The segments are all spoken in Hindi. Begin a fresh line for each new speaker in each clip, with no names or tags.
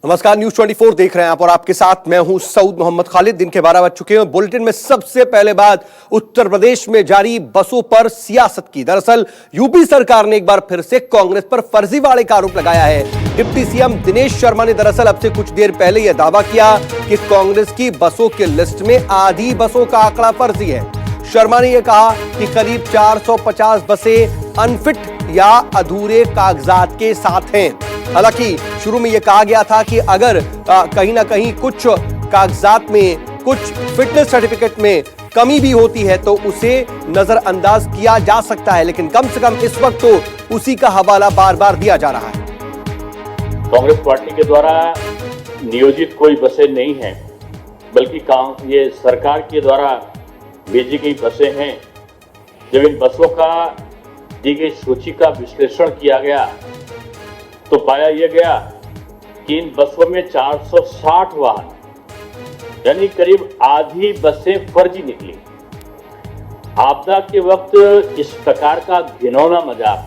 नमस्कार, न्यूज 24 देख रहे हैं आप और आपके साथ मैं हूं सऊद मोहम्मद खालिद। दिन के 12 बज चुके हैं। बुलेटिन में सबसे पहले बात उत्तर प्रदेश में जारी बसों पर सियासत की। दरअसल यूपी सरकार ने एक बार फिर से कांग्रेस पर फर्जीवाड़े का आरोप लगाया है। डिप्टी सीएम दिनेश शर्मा ने दरअसल अब से कुछ देर पहले यह दावा किया कि कांग्रेस की बसों की लिस्ट में आधी बसों का आंकड़ा फर्जी है। शर्मा ने यह कहा कि करीब 450 बसें अनफिट या अधूरे कागजात के साथ हैं। हालांकि शुरू में यह कहा गया था कि अगर कहीं ना कहीं कुछ कागजात में, कुछ फिटनेस सर्टिफिकेट में कमी भी होती है तो उसे नजरअंदाज किया जा सकता है, लेकिन कम से कम इस वक्त तो उसी का हवाला बार बार दिया जा रहा है।
कांग्रेस पार्टी के द्वारा नियोजित कोई बसें नहीं हैं, बल्कि ये सरकार के द्वारा भेजी गई बसें हैं। जब इन बसों का दी गई सूची का विश्लेषण किया गया तो पाया यह गया कि इन बसों में 460 वाहन यानी करीब आधी बसें फर्जी निकली। आपदा के वक्त इस प्रकार का घिनौना मजाक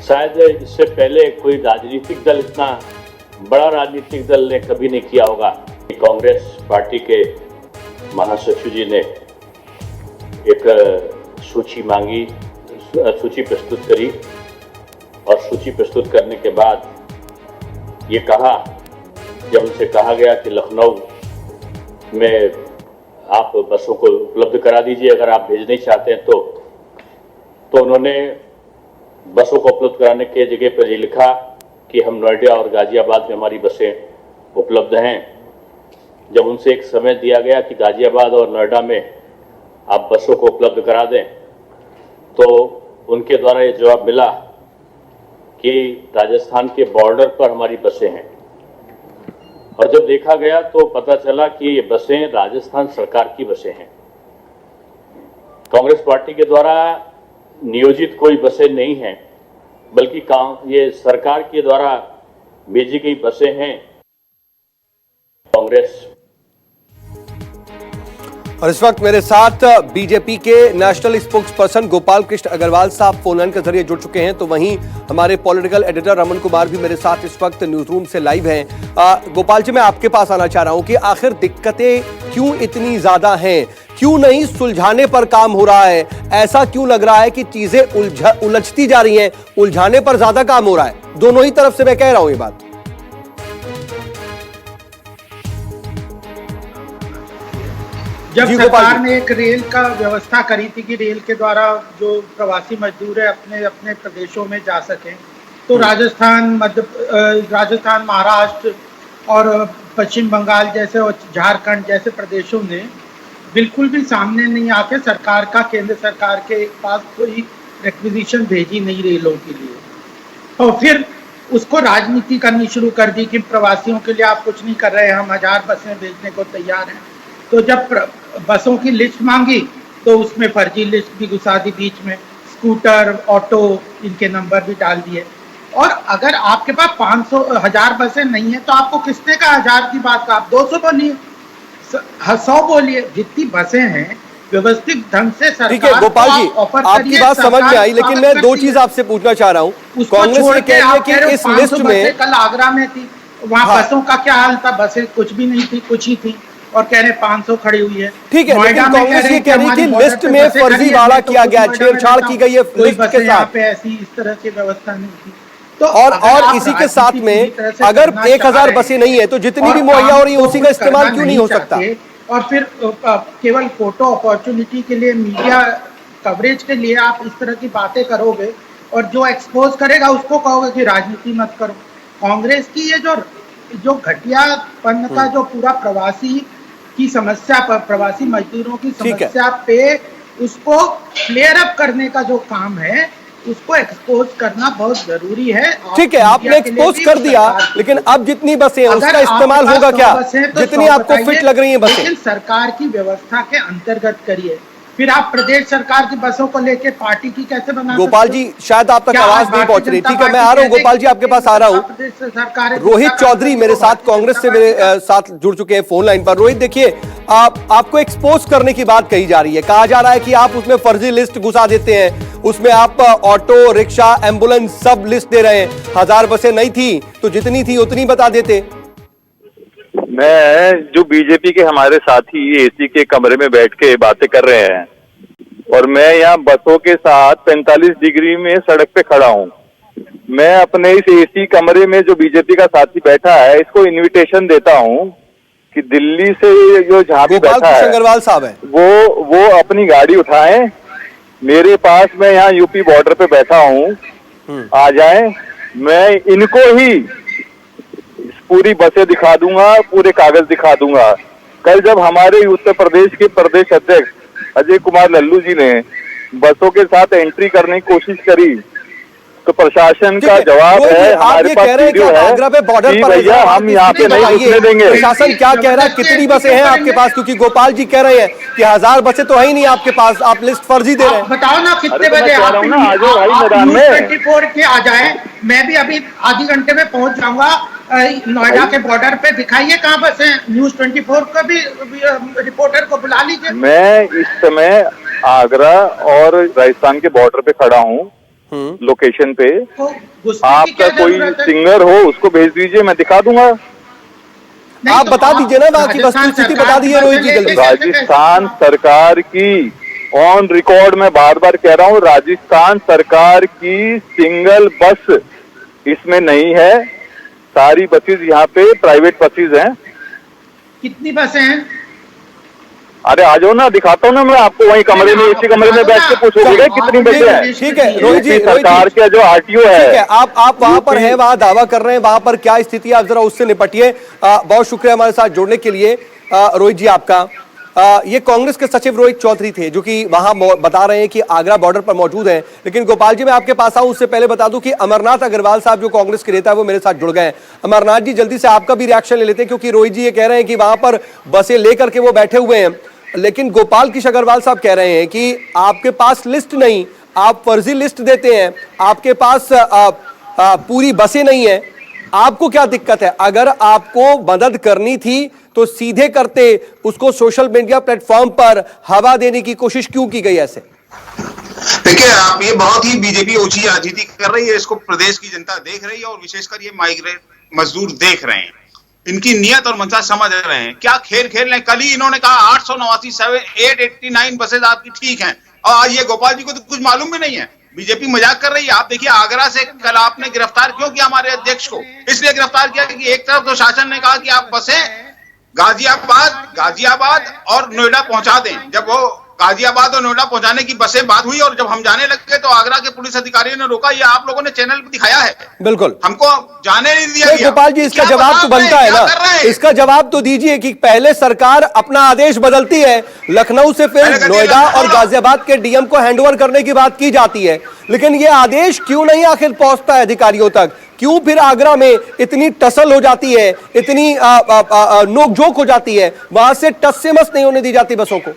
शायद इससे पहले कोई राजनीतिक दल, इतना बड़ा राजनीतिक दल ने कभी नहीं किया होगा। कांग्रेस पार्टी के महासचिव जी ने एक सूची मांगी, सूची प्रस्तुत करी और सूची प्रस्तुत करने के बाद ये कहा, जब उनसे कहा गया कि लखनऊ में आप बसों को उपलब्ध करा दीजिए अगर आप भेजने चाहते हैं तो उन्होंने बसों को उपलब्ध कराने के जगह पर ये लिखा कि हम नोएडा और गाजियाबाद में हमारी बसें उपलब्ध हैं। जब उनसे एक समय दिया गया कि गाजियाबाद और नोएडा में आप बसों को उपलब्ध करा दें तो उनके द्वारा ये जवाब मिला कि राजस्थान के बॉर्डर पर हमारी बसें हैं। और जब देखा गया तो पता चला कि ये बसें राजस्थान सरकार की बसें हैं। कांग्रेस पार्टी के द्वारा नियोजित कोई बसें नहीं हैं, बल्कि ये सरकार के द्वारा भेजी गई बसें हैं। कांग्रेस
और इस वक्त मेरे साथ बीजेपी के national spokesperson Gopal Krishna Agrawal sahab phone line के जरिए जुड़ चुके हैं, तो वहीं हमारे पॉलिटिकल एडिटर रमन कुमार भी मेरे साथ इस वक्त न्यूज रूम से लाइव हैं। गोपाल जी, मैं आपके पास आना चाह रहा हूं कि आखिर दिक्कतें क्यों इतनी ज्यादा हैं, क्यों नहीं सुलझाने पर काम हो रहा है? ऐसा क्यों लग रहा है कि चीजें उलझती जा रही हैं, उलझाने पर ज्यादा काम हो रहा है? दोनों ही तरफ से मैं कह रहा हूं ये बात।
जब सरकार ने एक रेल का व्यवस्था करी थी कि रेल के द्वारा जो प्रवासी मजदूर है अपने अपने प्रदेशों में जा सकें, तो राजस्थान, महाराष्ट्र और पश्चिम बंगाल जैसे और झारखंड जैसे प्रदेशों ने बिल्कुल भी सामने नहीं आके सरकार का, केंद्र सरकार के पास कोई रिक्विजिशन भेजी नहीं रेलों के लिए, और फिर उसको राजनीति करनी शुरू कर दी कि प्रवासियों के लिए आप कुछ नहीं कर रहे, हम 1000 बसें भेजने को तैयार हैं। तो जब बसों की लिस्ट मांगी तो उसमें फर्जी लिस्ट भी घुसा दी बीच में, स्कूटर, ऑटो, इनके नंबर भी डाल दिए। और अगर आपके पास 1000 बसें नहीं है तो आपको किसने कहा 1000 की बात का? आप 200 बोलिए, 100 बोलिए, जितनी बसें हैं व्यवस्थित ढंग से सरकार।
ठीक है गोपाल जी, आपकी बात समझ में आई, लेकिन मैं दो चीज आपसे पूछना चाह रहा हूँ। कांग्रेस ने कह रही है कि इस लिस्ट में
कल आगरा में थी, वहाँ बसों का क्या हाल था? बसें कुछ भी नहीं थी, कुछ ही थी, और कह रहे 500 खड़ी हुई है।
ठीक है, लेकिन कांग्रेस ये कह रही थी लिस्ट में फर्जीवाड़ा किया गया, छेड़छाड़ की गई है लिस्ट के साथ।
ऐसी इस तरह की व्यवस्था नहीं थी। तो
और इसी के साथ में अगर 1000 बसें नहीं है तो जितनी भी मुहैया हो रही है उसी का इस्तेमाल क्यों नहीं हो सकता?
और फिर केवल फोटो अपॉर्चुनिटी के लिए, मीडिया कवरेज के लिए आप इस तरह की बातें करोगे और जो एक्सपोज करेगा उसको कहोगे कि राजनीति मत करो। कांग्रेस की ये जो घटियापन का जो पूरा प्रवासी की समस्या पर, प्रवासी मजदूरों की समस्या पे उसको क्लियर अप करने का जो काम है उसको एक्सपोज करना बहुत जरूरी है।
ठीक है, आपने एक्सपोज कर दिया, लेकिन अब जितनी बसें हैं उसका इस्तेमाल होगा क्या? जितनी आपको फिट लग रही हैं बसें,
लेकिन सरकार की व्यवस्था के अंतर्गत करिए। फिर आप प्रदेश सरकार की बसों को लेके पार्टी की कैसे बना?
गोपाल जी, शायद आप तक आवाज नहीं पहुंच रही। ठीक है, मैं आ रहा हूं गोपाल जी, आपके पास आ रहा हूं। रोहित चौधरी मेरे साथ, कांग्रेस से मेरे साथ जुड़ चुके हैं फोन लाइन पर। रोहित, देखिए, आपको एक्सपोज करने की बात कही जा रही है, कहा जा रहा है कि आप उसमें फर्जी लिस्ट घुसा देते हैं उसमें आप ऑटो, रिक्शा, एम्बुलेंस सब लिस्ट दे रहे हैं। 1000 बसें नहीं थी तो जितनी थी उतनी बता देते।
मैं जो बीजेपी के हमारे साथी एसी के कमरे में बैठ के बातें कर रहे हैं और मैं यहाँ बसों के साथ 45 डिग्री में सड़क पे खड़ा हूँ। मैं अपने इस एसी कमरे में जो बीजेपी का साथी बैठा है इसको इनविटेशन देता हूँ कि दिल्ली से जो जहाँ भी बैठा है
अग्रवाल साहब है
वो अपनी गाड़ी उठाएं, मेरे पास, मैं यहाँ यूपी बॉर्डर पे बैठा हूँ, आ जाएं, मैं इनको ही पूरी बसें दिखा दूंगा, पूरे कागज दिखा दूंगा। कल जब हमारे उत्तर प्रदेश के प्रदेश अध्यक्ष अजय कुमार लल्लू जी ने बसों के साथ एंट्री करने की कोशिश करी तो प्रशासन का जवाब है, हमारे पास वीडियो है कि भैया हम यहाँ पे नहीं घुसने देंगे।
प्रशासन क्या कह रहा है, कितनी बसें हैं आपके पास? क्योंकि गोपाल जी कह रहे हैं कि 1000 बसें तो है ही नहीं आपके पास, आप लिस्ट फर्जी दे रहे हैं।
बताओ ना कितने बजे आप
मैदान में
24 के आ जाए, मैं भी अभी आधे घंटे में पहुंच जाऊंगा नोएडा के बॉर्डर पे। दिखाइए कहाँ बसें, न्यूज 24 को भी रिपोर्टर को बुला लीजिए।
मैं इस समय आगरा और राजस्थान के बॉर्डर पे खड़ा हूँ, लोकेशन पे। आपका कोई सिंगर हो उसको भेज दीजिए, मैं दिखा दूंगा।
आप बता दीजिए ना, बाकी वस्तुस्थिति बता दीजिए रोहित जी जल्दी।
राजस्थान सरकार की ऑन रिकॉर्ड मैं बार बार कह रहा हूँ, राजस्थान सरकार की सिंगल बस इसमें नहीं है, सारी बसेज यहाँ पे प्राइवेट बसेज हैं।
कितनी बसें हैं?
अरे आ जाओ ना, दिखाता हूँ ना मैं आपको, वहीं कमरे में, इसी कमरे में बैठ के पूछोगे कितनी बसें हैं।
ठीक है रोहित जी,
सरकार का जो आरटीओ है,
आप वहां पर हैं, वहां दावा कर रहे हैं, वहां पर क्या स्थिति है आप जरा उससे निपटिए। बहुत शुक्रिया हमारे साथ जुड़ने के लिए रोहित जी आपका। ये कांग्रेस के सचिव रोहित चौधरी थे जो कि वहां बता रहे हैं कि आगरा बॉर्डर पर मौजूद हैं। लेकिन गोपाल जी मैं आपके पास आऊं उससे पहले बता दूं कि अमरनाथ अग्रवाल साहब जो कांग्रेस के नेता है वो मेरे साथ जुड़ गए हैं। अमरनाथ जी जल्दी से आपका भी रिएक्शन ले लेते हैं, क्योंकि रोहित जी ये कह रहे हैं कि वहां पर बसें लेकर के वो बैठे हुए हैं, लेकिन गोपाल कृष्ण अग्रवाल साहब कह रहे हैं कि आपके पास लिस्ट नहीं, आप फर्जी लिस्ट देते हैं, आपके पास पूरी बसें नहीं है। आपको क्या दिक्कत है? अगर आपको मदद करनी थी तो सीधे करते, उसको सोशल मीडिया प्लेटफॉर्म पर हवा देने की कोशिश क्यों की गई ऐसे?
देखिए, आप ये बहुत ही बीजेपी ओछी राजनीति कर रही है, इसको प्रदेश की जनता देख रही है और विशेषकर ये माइग्रेट मजदूर देख रहे हैं। इनकी नियत और मंशा समझ रहे हैं, क्या खेल खेल रहे हैं। कल ही इन्होंने कहा 889 बसेज आपकी ठीक हैं, और आज ये गोपाल जी को तो कुछ मालूम भी नहीं है। बीजेपी मजाक कर रही है। आप देखिए, आगरा से कल आपने गिरफ्तार क्यों किया हमारे अध्यक्ष को? इसलिए गिरफ्तार किया कि एक तरफ तो शासन ने कहा कि आप बसें गाजियाबाद और नोएडा पहुंचा दें। जब वो गाजियाबाद और नोएडा पहुंचाने की बसें बात हुई और जब हम जाने लगे तो आगरा के पुलिस अधिकारियों ने रोका। ये आप लोगों ने चैनल पे दिखाया है,
बिल्कुल
हमको जाने नहीं दिया गया।
गोपाल जी इसका जवाब तो बनता है ना, इसका जवाब तो दीजिए कि पहले सरकार अपना आदेश बदलती है, लखनऊ से फिर नोएडा और गाजियाबाद के डीएम को हैंडओवर करने की बात की जाती है, लेकिन ये आदेश क्यों नहीं आखिर पहुंचता है अधिकारियों तक? क्यों फिर आगरा में इतनी टसल हो जाती है, इतनी नोकझोंक हो जाती है, वहां से टस से मस नहीं होने दी जाती बसों को?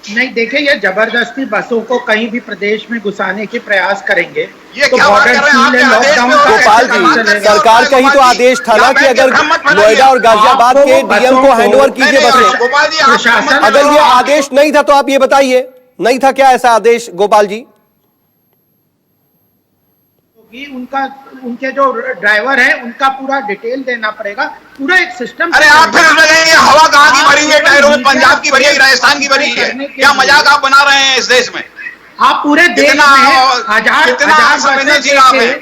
नहीं, देखिए, ये जबरदस्ती बसों को कहीं भी प्रदेश में घुसाने के प्रयास करेंगे
ये
तो
क्या बात कर रहे हैं आप?
लॉकडाउन
गोपाल जी, सरकार का ही तो आदेश था ना कि अगर नोएडा और गाजियाबाद के डीएम को हैंडओवर कीजिए बसें।
प्रशासन,
अगर ये आदेश नहीं था तो आप ये बताइए, नहीं था क्या ऐसा आदेश गोपाल जी?
उनके जो ड्राइवर है उनका पूरा डिटेल देना पड़ेगा, पूरा एक सिस्टम।
अरे आप फिर लगेंगे, हवा कहाँ की भरी हुई है, टायरों में पंजाब की भरी है, राजस्थान की भरी है। क्या मजाक आप बना रहे हैं इस देश में?
आप पूरे देश में हजार
संवेदनशील आप हैं।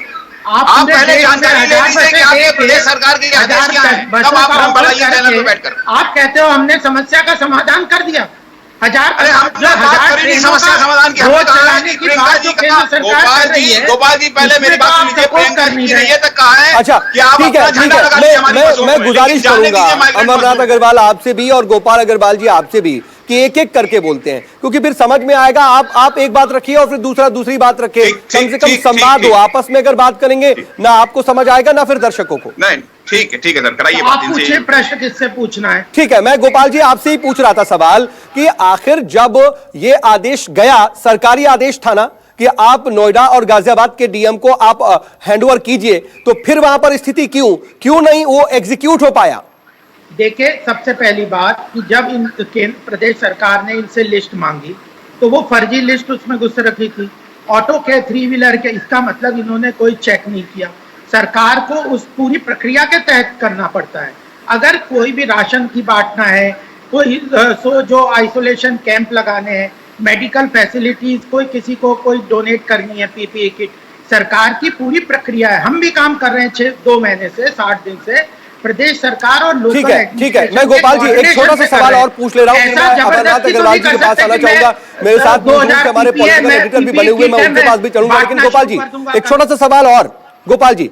आप पहले जानकारी ले लीजिए कि आपके प्रदेश सरकार के आदेश क्या है, तब आप हम बढ़ाइए चैनल पे बैठकर।
आप कहते हो हमने समस्या का समाधान कर दिया।
अरे हम समस्या समाधान की हमने कहा है कि प्रियंका जी का, गोपाल जी पहले मेरी बात सुनिए। प्रियंका जी ने ये तक कहा है
अच्छा
कि आप
ठीक है, मैं गुजारिश करूंगा अमरनाथ अग्रवाल आपसे भी और गोपाल अग्रवाल जी आपसे भी कि एक एक करके बोलते हैं, क्योंकि फिर समझ में आएगा। आप एक बात रखिए और फिर दूसरा दूसरी बात रखिए, कम से कम संवाद हो। आपस में अगर बात करेंगे ना आपको समझ आएगा ना फिर दर्शकों को।
नहीं, ठीक है सर, कराइए
बात। पूछिए, प्रश्न किससे पूछना है?
ठीक है, मैं गोपाल जी आपसे ही पूछ रहा था सवाल कि आखिर जब ये आदेश गया, सरकारी आदेश था ना कि आप नोएडा और गाजियाबाद के डीएम को आप हैंडओवर कीजिए, तो फिर वहां पर स्थिति क्यों नहीं वो एग्जीक्यूट हो पाया?
देखिए, सबसे पहली बात कि जब केंद्र प्रदेश सरकार ने इनसे लिस्ट मांगी तो वो फर्जी लिस्ट उसमें घुस रखी थी ऑटो के, 3 व्हीलर के, इसका मतलब इन्होंने कोई चेक नहीं किया। सरकार को उस पूरी प्रक्रिया के तहत करना पड़ता है। अगर कोई भी राशन की बांटना है, कोई जो आइसोलेशन कैंप लगाने हैं, मेडिकल फैसिलिटीज, कोई किसी को कोई डोनेट करनी है पीपीई किट, सरकार की पूरी प्रक्रिया है। हम भी काम कर रहे हैं 2 महीने से, 60 दिन से, प्रदेश सरकार और लोकल।
ठीक है। मैं गोपाल जी एक छोटा सा सवाल और पूछ ले रहा हूँ। अमरनाथ अग्रवाल जी के पास आना चाहूंगा। मेरे साथ हमारे पॉलिटिकल एडिटर भी बने हुए, मैं उनके पास भी चलूंगा। लेकिन गोपाल जी एक छोटा सा सवाल और। गोपाल जी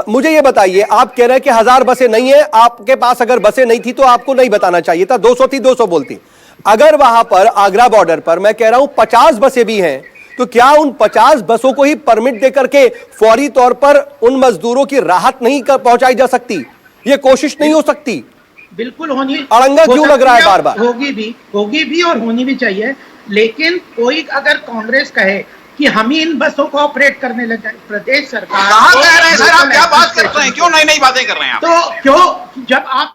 मुझे ये बताइए, आप कह रहे हैं कि 1000 बसें नहीं है आपके पास, अगर बसें नहीं थी तो आपको नहीं बताना चाहिए था, 200 थी 200 बोलती। अगर वहां पर आगरा बॉर्डर पर मैं कह रहा हूं 50 बसें भी हैं, तो क्या उन 50 बसों को ही परमिट देकर के फौरी तौर पर उन मजदूरों की राहत नहीं पहुंचाई जा सकती? ये कोशिश नहीं हो सकती?
बिल्कुल होनी,
अड़ंगा क्यों लग रहा है बार बार?
होगी भी और होनी भी चाहिए। लेकिन कोई अगर कांग्रेस कहे कि हम ही इन बसों को ऑपरेट करने लग जाए, प्रदेश सरकार
कहाँ कह रहे हैं सर, आप क्या बात कर रहे हैं? क्यों नई नई बातें कर रहे हैं आप?
तो क्यों, जब आप